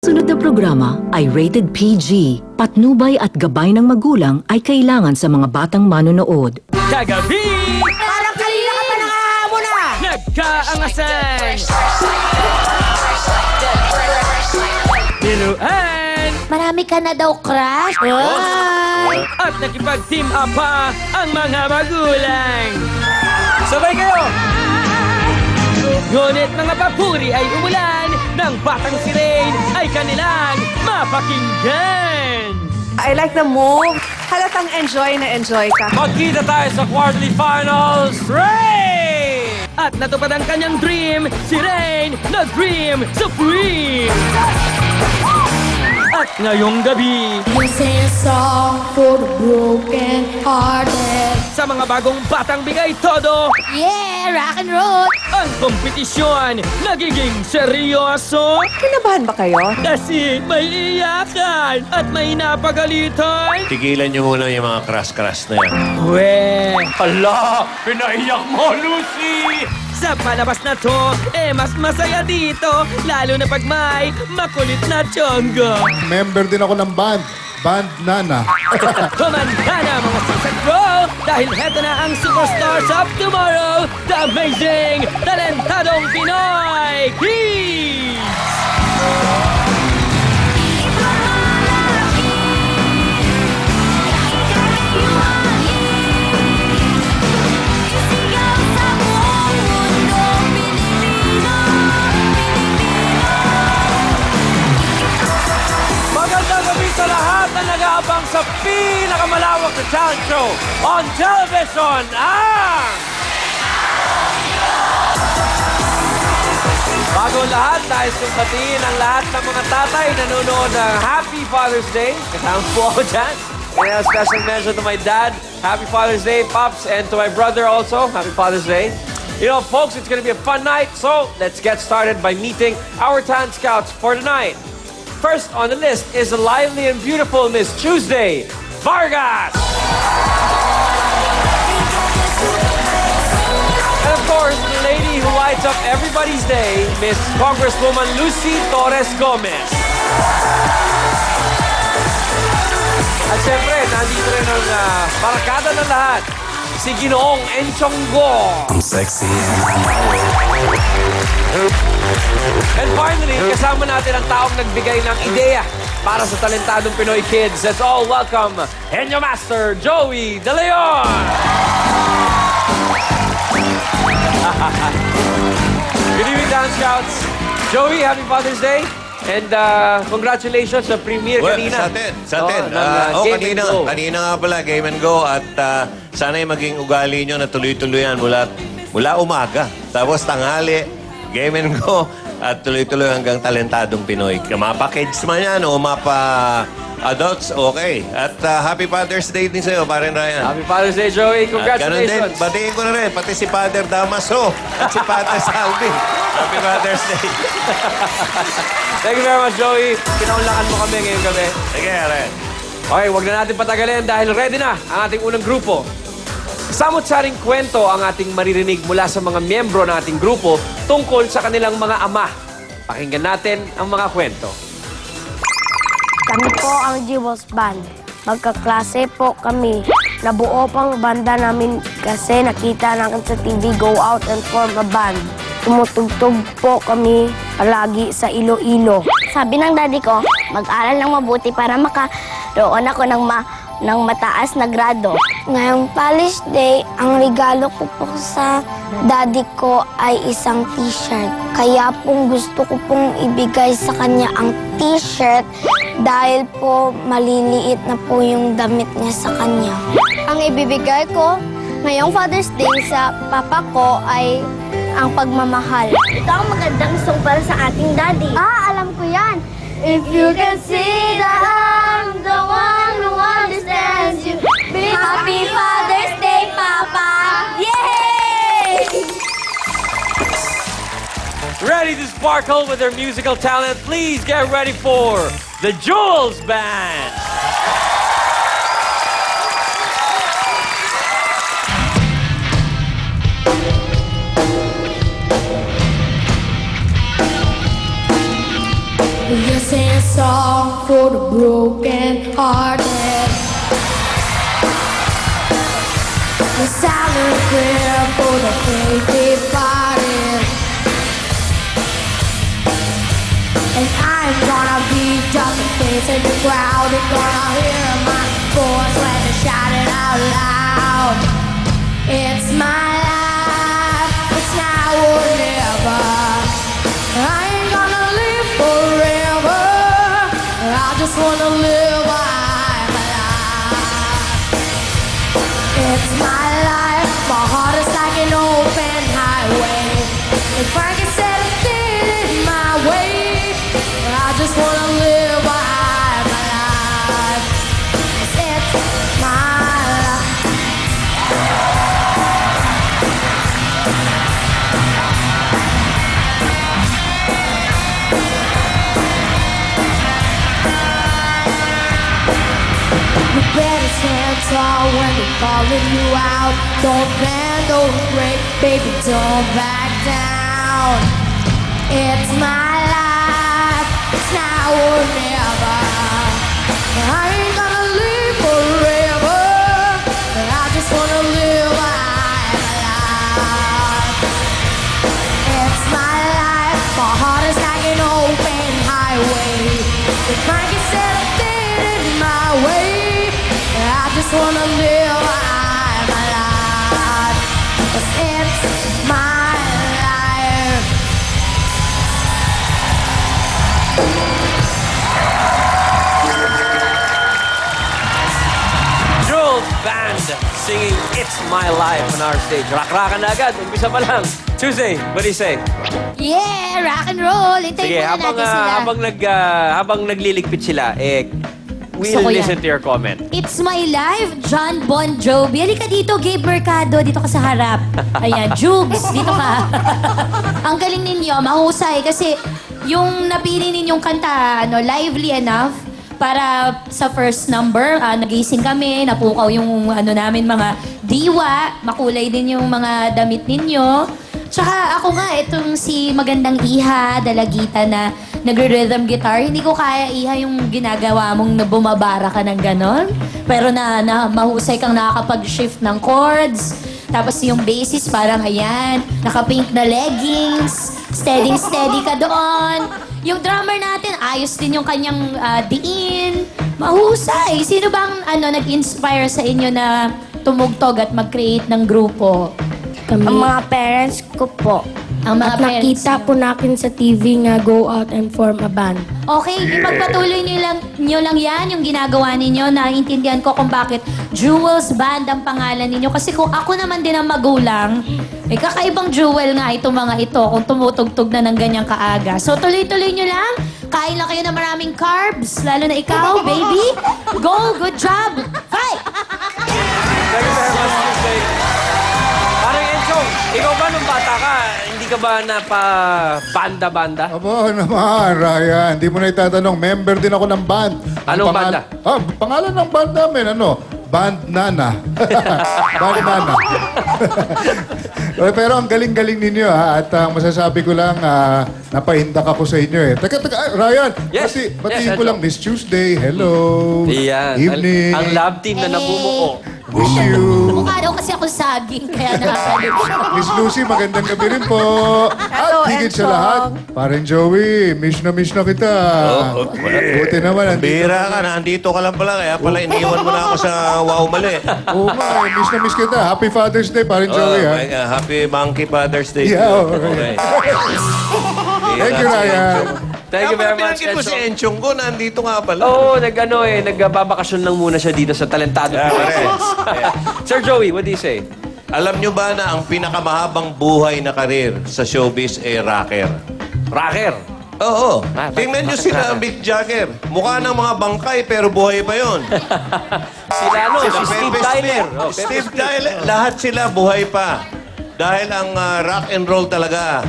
sumusunod na programa ay rated PG. Patnubay at gabay ng magulang ay kailangan sa mga batang manonood. Kagabi! Parang kanina ka pa nangahamon na! Nagkaangasan! Niluan! Marami ka na daw, crush? Ay! At nakipag-team up pa ang mga magulang! Sabay kayo! Ngunit mga papuri ay umulan ng batang si Rain ay kanilang mapakinggan! I like the move. Halatang enjoy na enjoy ka. Magkita tayo sa quarterly finals, Rain! At natupad ang kanyang dream, si Rain, the Dream Supreme! At ngayong gabi, You sing a song for the broken-hearted. sa mga bagong batang bigay todo, Yeah! Rock and roll! ang kompetisyon nagiging seryoso Kinabahan ba kayo? kasi may iyakan at may napagalitan. Tigilan niyo muna yung mga crush-crush na yan. Weh! Hala! Pinaiyak mo, Lucy! Sa palabas na to, mas masaya dito, lalo na pag may makulit na tiyonggo. Member din ako ng band. Band Nana. Kumanda na mga sis at bro! Dahil heto na ang superstars of tomorrow, the amazing, talentadong Pinoy Kids! Magandang gabi sa lahat na nag-aabang sa pinakamalawak na talent show on television, Bago lahat, nais kong batiin ang lahat ng mga tatay na nanonood ng Happy Father's Day. Kasama po ako dyan. And a special mention to my dad. Happy Father's Day, Pops, and to my brother also. Happy Father's Day. You know, folks, it's going to be a fun night, so let's get started by meeting our talent scouts for tonight. First on the list is the lively and beautiful Miss Tuesday Vargas. And of course, the lady who lights up everybody's day, Miss Congresswoman Lucy Torres Gomez. At syempre, nandito rin ang barkada ng lahat, si Ginoong Enchonggo. I'm sexy. And finally, kasama natin ang taong nagbigay ng ideya para sa talentadong Pinoy Kids. Let's all welcome Henyo Master Joey De Leon! Good evening, Dance Scouts. Joey, happy Father's Day. And congratulations sa premiere kanina. Sa atin. Game and Go. Kanina nga pala, Game and Go. At sana'y maging ugali nyo na tuloy-tuloy yan mula umaga. Tapos tanghali, Game and Go. At tuloy-tuloy hanggang talentadong Pinoy. Mapa-kids man yan o mapa-adults, okay. At Happy Father's Day din sa'yo, Paren Ryan. Happy Father's Day, Joey. At ganun din, Congratulations. batiin ko na rin, pati si Father Damaso at si Father Salvi. Happy Father's Day. Thank you very much, Joey. Pinaunlakan mo kami ngayong gabi. Sige, Aren. Okay, wag na natin patagalin dahil ready na ang ating unang grupo. Samot-saring kwento ang ating maririnig mula sa mga miyembro ng ating grupo tungkol sa kanilang mga ama. Pakinggan natin ang mga kwento. Kami po ang Jewels Band. Magkaklase po kami. Nabuo pang banda namin kasi nakita namin sa TV Go Out and Form a Band. Tumutugtog po kami palagi sa Iloilo. Sabi ng daddy ko, mag-aral ng mabuti para makaroon ako ng mataas na grado. Ngayong Father's Day, ang regalo ko po sa daddy ko ay isang t-shirt. Kaya pong gusto ko pong ibigay sa kanya ang t-shirt dahil po maliliit na po yung damit niya sa kanya. Ang ibibigay ko ngayong Father's Day sa papa ko ay ang pagmamahal. Ito ang magandang song para sa ating daddy. Alam ko yan. If you can see that I'm the one who understands you. Happy Father's Day, Papa! Yay! Ready to sparkle with their musical talent? Please get ready for the Jules Band! You sing a song for the broken hearted. A silent prayer for the faith departed. And I'm gonna be just a face in the crowd. They're gonna hear my voice when I shout it out loud. It's my life, it's now or never. I ain't gonna live forever. I just wanna live I'm alive. It's my life, my heart is like an open highway. If I can set a thing in my way, I just wanna live I'm alive. It's my life. You better stand tall when they're calling you out. Don't bend, don't break, baby, don't back down. It's my life, it's now or never. I ain't gonna live forever. I just wanna live I'm alive. It's my life, my heart is like an open highway. If I can set a thing in my way, I just wanna live I'm alive. 'Cause it's my life. Jules Band singing It's My Life on our stage. Rock-rockan na agad. Umpisa pa lang. Tuesday, what do you say? Yeah, rock and roll. Hintayin Sige, muna natin sila. habang nagliligpit sila, Gusto we'll ko yan. listen to your comment. It's my life, John Bon Jovi. Halika dito, Gabe Mercado. Dito ka sa harap. Ayan, Jugs, dito ka. Ang galing ninyo, mahusay. Kasi yung napili ninyong kanta, lively enough para sa first number. Nagising kami, napukaw yung namin mga diwa. Makulay din yung mga damit ninyo. Tsaka ako nga, itong si Magandang Iha, Dalagita na nagre-rhythm guitar, hindi ko kaya, Iha, yung ginagawa mong bumabara ka ng ganon. Pero na mahusay kang nakakapag-shift ng chords. Tapos yung bassist parang ayan, naka-pink na leggings, steady ka doon. Yung drummer natin, ayos din yung kanyang diin. Mahusay. Sino bang nag-inspire sa inyo na tumugtog at mag-create ng grupo? Ang mga parents ko po. Ang mga At nakita po natin sa TV nga go out and form a band. Okay, ipagpatuloy nyo lang yan, yung ginagawa ninyo. Naiintindihan ko kung bakit Jewels Band ang pangalan ninyo. Kasi kung ako naman din ang magulang, kakaibang jewel nga itong mga ito kung tumutugtog na ng ganyang kaaga. So tuloy-tuloy nyo lang. Kain lang kayo ng maraming carbs. Lalo na ikaw, baby. Go, good job. Fight! Thank you very much, Tuesday. Parang Enchong, ikaw ba nung bata ka, hindi ka ba napa-banda-banda? Aba naman, Ryan. Hindi mo na itatanong. Member din ako ng band. Anong banda? Pangalan ng band namin, Band Nana. Band Nana. Pero ang galing-galing ninyo, ha? At masasabi ko lang, napahindak ako sa inyo, eh. Teka, Ryan. Yes. Batiin Yes, ko lang, Miss Tuesday. Hello. Iyan. Evening. Ang love team na nabumuo. Wish you. Mukha daw kasi ako saging, kaya nakakaliw siya. Miss Lucy, magandang gabi rin po. Hello, At higit sa Enchong. lahat, Parang Joey, miss na kita. Buti naman, Bihira ka, nandito ka lang pala. Kaya pala iniwan mo na ako sa wow mali. Oo nga, miss na kita. Happy Father's Day, Parang Joey, ha? my God. Happy Monkey Father's Day. Yeah, Okay. okay. Thank you, Ryan. Thank you very much, Pinanggit mo si Enchong ko, nandito nga pala. Oo, nagbabakasyon lang muna siya dito sa Talentado. Sir Joey, what do you say? Alam nyo ba na ang pinakamahabang buhay na karir sa showbiz ay rocker? Rocker. Oo. Ah, Tingnan nyo bakit sila, rocker? Mick Jagger. Mukha ng mga bangkay pero buhay pa yon. Si Steve Tyler. Oh, Steve Tyler. Lahat sila buhay pa. Dahil ang rock and roll talaga.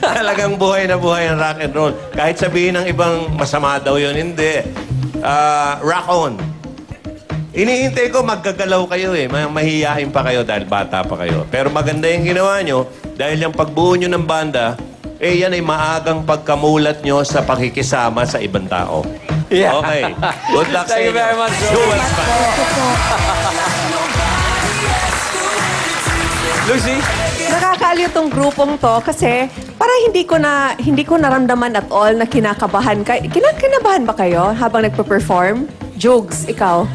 Talagang buhay na buhay ang rock and roll. Kahit sabihin ng ibang masama daw yun, hindi. Rock on. Inihintay ko, maggagalaw kayo eh. Mahihiyain pa kayo dahil bata pa kayo. Pero maganda yung ginawa nyo dahil yung pagbuo nyo ng banda, yan ay maagang pagkamulat nyo sa pakikisama sa ibang tao. Yeah. Okay. Good luck sa Thank you inyo. very much, Joe. Jewel Span. Lucy? Nakakaaliw tong grupong to kasi para hindi ko naramdaman at all na kinakabahan. Kinakabahan ba kayo habang nagpe-perform? Jugs, ikaw?